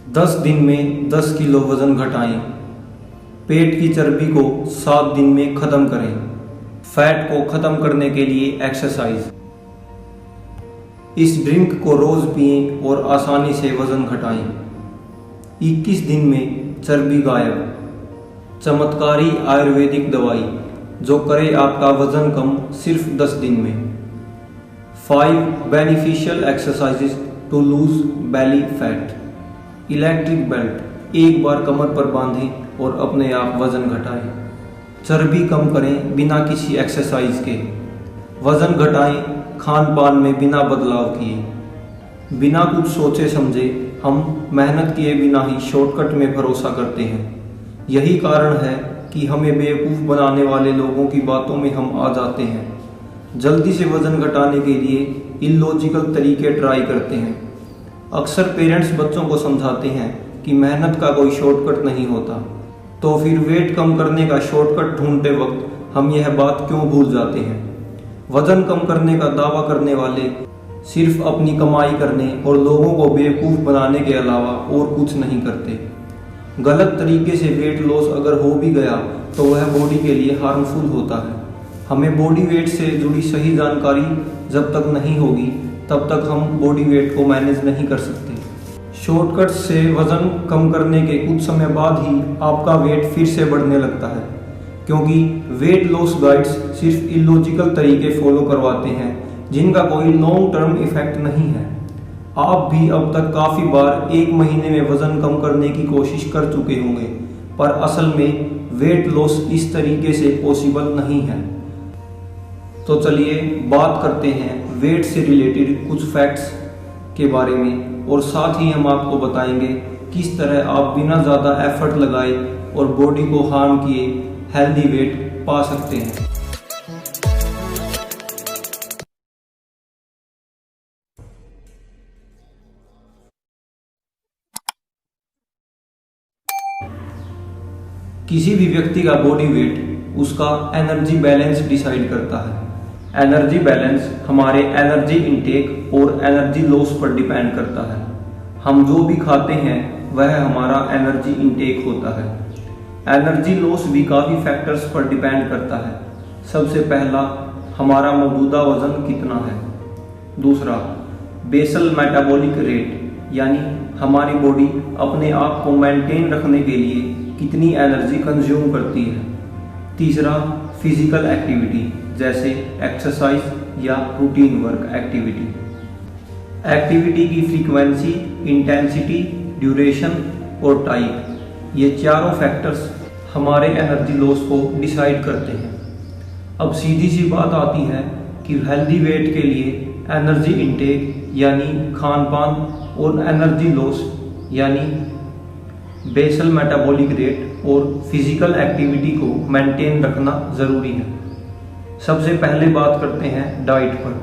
10 दिन में 10 किलो वज़न घटाएं। पेट की चर्बी को 7 दिन में ख़त्म करें। फैट को ख़त्म करने के लिए एक्सरसाइज। इस ड्रिंक को रोज़ पिएं और आसानी से वज़न घटाएं। 21 दिन में चर्बी गायब। चमत्कारी आयुर्वेदिक दवाई जो करे आपका वज़न कम सिर्फ 10 दिन में। 5 beneficial exercises to lose belly fat. Electric belt एक बार कमर पर बांधें और अपने आप वज़न घटाएं। चर्बी कम करें बिना किसी एक्सरसाइज के। वज़न घटाएं खान पान में बिना बदलाव किए। बिना कुछ सोचे समझे हम मेहनत किए बिना ही शॉर्टकट में भरोसा करते हैं। यही कारण है कि हमें बेवकूफ़ बनाने वाले लोगों की बातों में हम आ जाते हैं। जल्दी से वज़न घटाने के लिए इलॉजिकल तरीके ट्राई करते हैं। अक्सर पेरेंट्स बच्चों को समझाते हैं कि मेहनत का कोई शॉर्टकट नहीं होता, तो फिर वेट कम करने का शॉर्टकट ढूंढते वक्त हम यह बात क्यों भूल जाते हैं। वज़न कम करने का दावा करने वाले सिर्फ अपनी कमाई करने और लोगों को बेवकूफ़ बनाने के अलावा और कुछ नहीं करते। गलत तरीके से वेट लॉस अगर हो भी गया तो वह बॉडी के लिए हार्मफुल होता है। हमें बॉडी वेट से जुड़ी सही जानकारी जब तक नहीं होगी तब तक हम बॉडी वेट को मैनेज नहीं कर सकते। शॉर्टकट से वज़न कम करने के कुछ समय बाद ही आपका वेट फिर से बढ़ने लगता है, क्योंकि वेट लॉस गाइड्स सिर्फ इलॉजिकल तरीके फॉलो करवाते हैं जिनका कोई लॉन्ग टर्म इफेक्ट नहीं है। आप भी अब तक काफ़ी बार 1 महीने में वज़न कम करने की कोशिश कर चुके होंगे, पर असल में वेट लॉस इस तरीके से पॉसिबल नहीं है। तो चलिए बात करते हैं वेट से रिलेटेड कुछ फैक्ट्स के बारे में, और साथ ही हम आपको बताएंगे किस तरह आप बिना ज़्यादा एफर्ट लगाए और बॉडी को हार्म किए हेल्दी वेट पा सकते हैं। किसी भी व्यक्ति का बॉडी वेट उसका एनर्जी बैलेंस डिसाइड करता है। एनर्जी बैलेंस हमारे एनर्जी इनटेक और एनर्जी लॉस पर डिपेंड करता है। हम जो भी खाते हैं वह हमारा एनर्जी इनटेक होता है। एनर्जी लॉस भी काफ़ी फैक्टर्स पर डिपेंड करता है। सबसे पहला, हमारा मौजूदा वज़न कितना है। दूसरा, बेसल मेटाबॉलिक रेट, यानी हमारी बॉडी अपने आप को मेंटेन रखने के लिए कितनी एनर्जी कंज्यूम करती है। तीसरा, फिजिकल एक्टिविटी जैसे एक्सरसाइज या रूटीन वर्क एक्टिविटी। एक्टिविटी की फ्रीक्वेंसी, इंटेंसिटी, ड्यूरेशन और टाइप, ये चारों फैक्टर्स हमारे एनर्जी लॉस को डिसाइड करते हैं। अब सीधी सी बात आती है कि हेल्दी वेट के लिए एनर्जी इंटेक यानी खान पान और एनर्जी लॉस यानी बेसल मेटाबॉलिक रेट और फिजिकल एक्टिविटी को मेंटेन रखना ज़रूरी है। सबसे पहले बात करते हैं डाइट पर।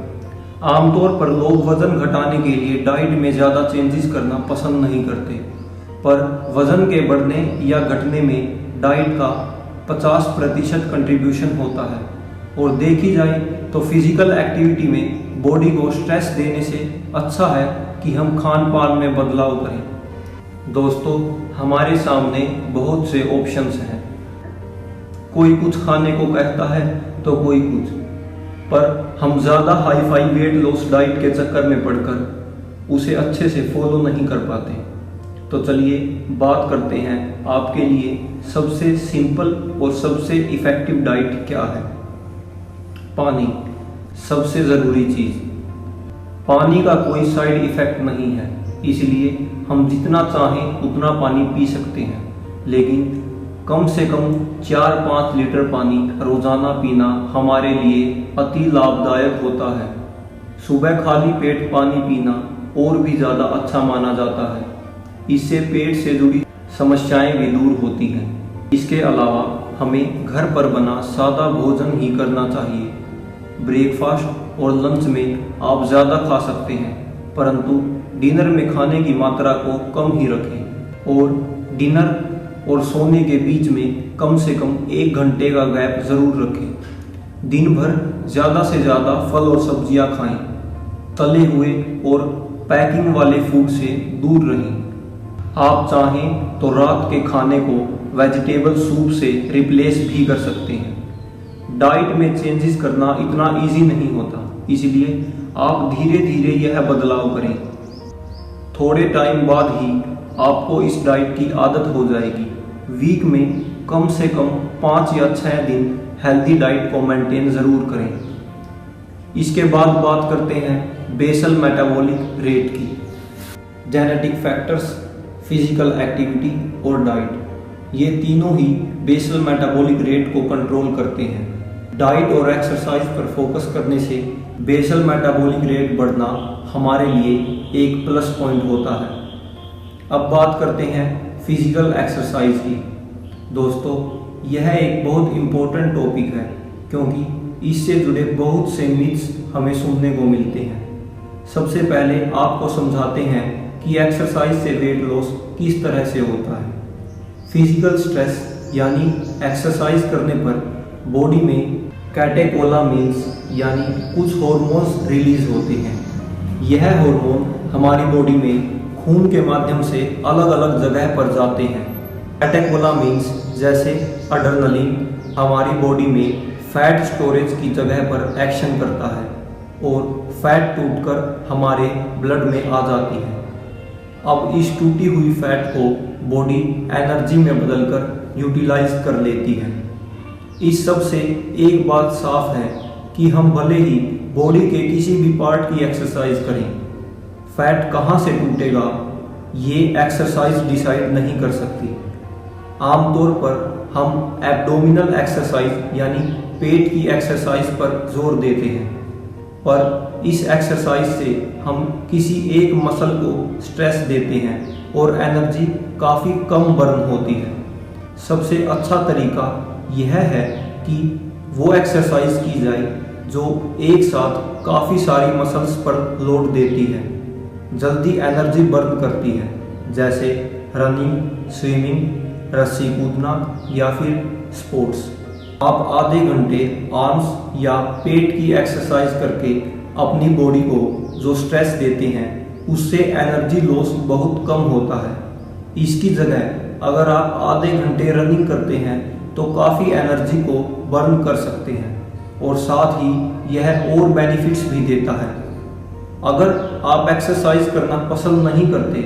आमतौर पर लोग वज़न घटाने के लिए डाइट में ज़्यादा चेंजेस करना पसंद नहीं करते, पर वज़न के बढ़ने या घटने में डाइट का 50% कंट्रीब्यूशन होता है। और देखी जाए तो फिजिकल एक्टिविटी में बॉडी को स्ट्रेस देने से अच्छा है कि हम खान पान में बदलाव करें। दोस्तों, हमारे सामने बहुत से ऑप्शंस हैं। कोई कुछ खाने को कहता है तो कोई कुछ, पर हम ज़्यादा hi fi weight loss diet के चक्कर में पड़कर उसे अच्छे से फॉलो नहीं कर पाते। तो चलिए बात करते हैं आपके लिए सबसे सिंपल और सबसे इफ़ेक्टिव डाइट क्या है। पानी, सबसे ज़रूरी चीज़। पानी का कोई साइड इफ़ेक्ट नहीं है, इसलिए हम जितना चाहें उतना पानी पी सकते हैं, लेकिन कम से कम 4-5 लीटर पानी रोज़ाना पीना हमारे लिए अति लाभदायक होता है। सुबह खाली पेट पानी पीना और भी ज़्यादा अच्छा माना जाता है। इससे पेट से जुड़ी समस्याएं भी दूर होती हैं। इसके अलावा हमें घर पर बना सादा भोजन ही करना चाहिए। ब्रेकफास्ट और लंच में आप ज़्यादा खा सकते हैं, परंतु डिनर में खाने की मात्रा को कम ही रखें और डिनर और सोने के बीच में कम से कम 1 घंटे का गैप ज़रूर रखें। दिन भर ज़्यादा से ज़्यादा फल और सब्जियां खाएं। तले हुए और पैकिंग वाले फूड से दूर रहें। आप चाहें तो रात के खाने को वेजिटेबल सूप से रिप्लेस भी कर सकते हैं। डाइट में चेंजेस करना इतना इजी नहीं होता, इसलिए आप धीरे धीरे यह बदलाव करें। थोड़े टाइम बाद ही आपको इस डाइट की आदत हो जाएगी। वीक में कम से कम 5 या 6 दिन हेल्दी डाइट को मेंटेन ज़रूर करें। इसके बाद बात करते हैं बेसल मेटाबॉलिक रेट की। जेनेटिक फैक्टर्स, फिजिकल एक्टिविटी और डाइट, ये तीनों ही बेसल मेटाबॉलिक रेट को कंट्रोल करते हैं। डाइट और एक्सरसाइज पर फोकस करने से बेसल मेटाबॉलिक रेट बढ़ना हमारे लिए एक प्लस पॉइंट होता है। अब बात करते हैं फिजिकल एक्सरसाइज की। दोस्तों, यह एक बहुत इम्पोर्टेंट टॉपिक है क्योंकि इससे जुड़े बहुत से मिथ्स हमें सुनने को मिलते हैं। सबसे पहले आपको समझाते हैं कि एक्सरसाइज से वेट लॉस किस तरह से होता है। फिजिकल स्ट्रेस यानी एक्सरसाइज करने पर बॉडी में कैटेकोलामिन्स यानी कुछ हार्मोन्स रिलीज होते हैं। यह हार्मोन हमारी बॉडी में खून के माध्यम से अलग अलग जगह पर जाते हैं। कैटेकोलामिन्स जैसे एड्रेनलिन हमारी बॉडी में फैट स्टोरेज की जगह पर एक्शन करता है और फैट टूटकर हमारे ब्लड में आ जाती है। अब इस टूटी हुई फैट को बॉडी एनर्जी में बदलकर यूटिलाइज कर लेती है। इस सब से एक बात साफ है कि हम भले ही बॉडी के किसी भी पार्ट की एक्सरसाइज करें, फैट कहाँ से टूटेगा ये एक्सरसाइज डिसाइड नहीं कर सकती। आमतौर पर हम एब्डोमिनल एक्सरसाइज यानी पेट की एक्सरसाइज पर जोर देते हैं, पर इस एक्सरसाइज से हम किसी एक मसल को स्ट्रेस देते हैं और एनर्जी काफ़ी कम बर्न होती है। सबसे अच्छा तरीका यह है कि वो एक्सरसाइज की जाए जो एक साथ काफ़ी सारी मसल्स पर लोड देती है, जल्दी एनर्जी बर्न करती है, जैसे रनिंग, स्विमिंग, रस्सी कूदना या फिर स्पोर्ट्स। आप आधे घंटे आर्म्स या पेट की एक्सरसाइज करके अपनी बॉडी को जो स्ट्रेस देते हैं उससे एनर्जी लॉस बहुत कम होता है। इसकी जगह अगर आप आधे घंटे रनिंग करते हैं तो काफ़ी एनर्जी को बर्न कर सकते हैं और साथ ही यह और बेनिफिट्स भी देता है। अगर आप एक्सरसाइज करना पसंद नहीं करते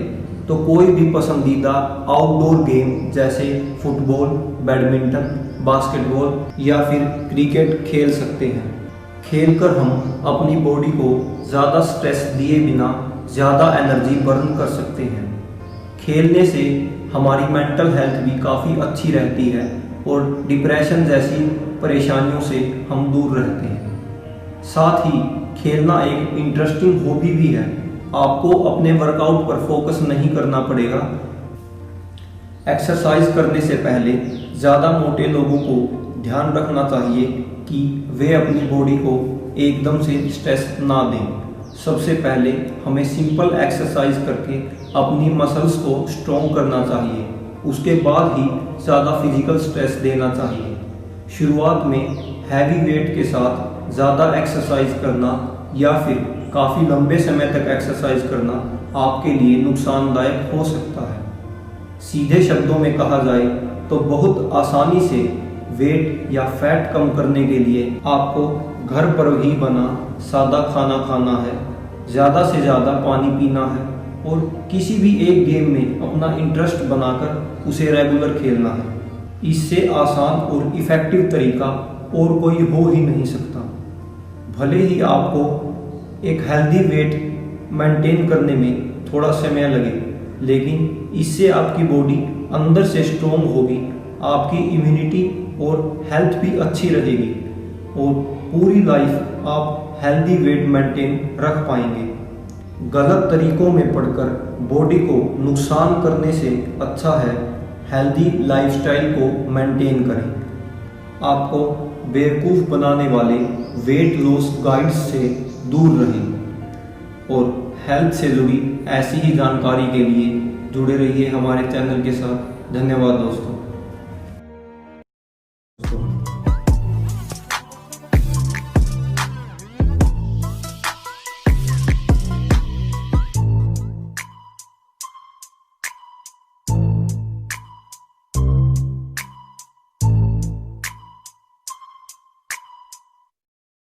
तो कोई भी पसंदीदा आउटडोर गेम जैसे फुटबॉल, बैडमिंटन, बास्केटबॉल या फिर क्रिकेट खेल सकते हैं। खेलकर हम अपनी बॉडी को ज़्यादा स्ट्रेस दिए बिना ज़्यादा एनर्जी बर्न कर सकते हैं। खेलने से हमारी मेंटल हेल्थ भी काफ़ी अच्छी रहती है और डिप्रेशन जैसी परेशानियों से हम दूर रहते हैं। साथ ही खेलना एक इंटरेस्टिंग हॉबी भी है। आपको अपने वर्कआउट पर फोकस नहीं करना पड़ेगा। एक्सरसाइज करने से पहले ज़्यादा मोटे लोगों को ध्यान रखना चाहिए कि वे अपनी बॉडी को एकदम से स्ट्रेस ना दें। सबसे पहले हमें सिंपल एक्सरसाइज करके अपनी मसल्स को स्ट्रॉन्ग करना चाहिए, उसके बाद ही ज़्यादा फिजिकल स्ट्रेस देना चाहिए। शुरुआत में हैवी वेट के साथ ज़्यादा एक्सरसाइज करना या फिर काफ़ी लंबे समय तक एक्सरसाइज करना आपके लिए नुकसानदायक हो सकता है। सीधे शब्दों में कहा जाए तो बहुत आसानी से वेट या फैट कम करने के लिए आपको घर पर ही बना सादा खाना खाना है, ज़्यादा से ज़्यादा पानी पीना है और किसी भी एक गेम में अपना इंटरेस्ट बनाकर उसे रेगुलर खेलना है। इससे आसान और इफ़ेक्टिव तरीका और कोई हो ही नहीं सकता। भले ही आपको एक हेल्दी वेट मेंटेन करने में थोड़ा समय लगे, लेकिन इससे आपकी बॉडी अंदर से स्ट्रॉन्ग होगी, आपकी इम्यूनिटी और हेल्थ भी अच्छी रहेगी और पूरी लाइफ आप हेल्दी वेट मेंटेन रख पाएंगे। गलत तरीकों में पड़कर बॉडी को नुकसान करने से अच्छा है हेल्दी लाइफस्टाइल को मेंटेन करें। आपको बेवकूफ़ बनाने वाले वेट लॉस गाइड्स से दूर रहें और हेल्थ से जुड़ी ऐसी ही जानकारी के लिए जुड़े रहिए हमारे चैनल के साथ। धन्यवाद दोस्तों।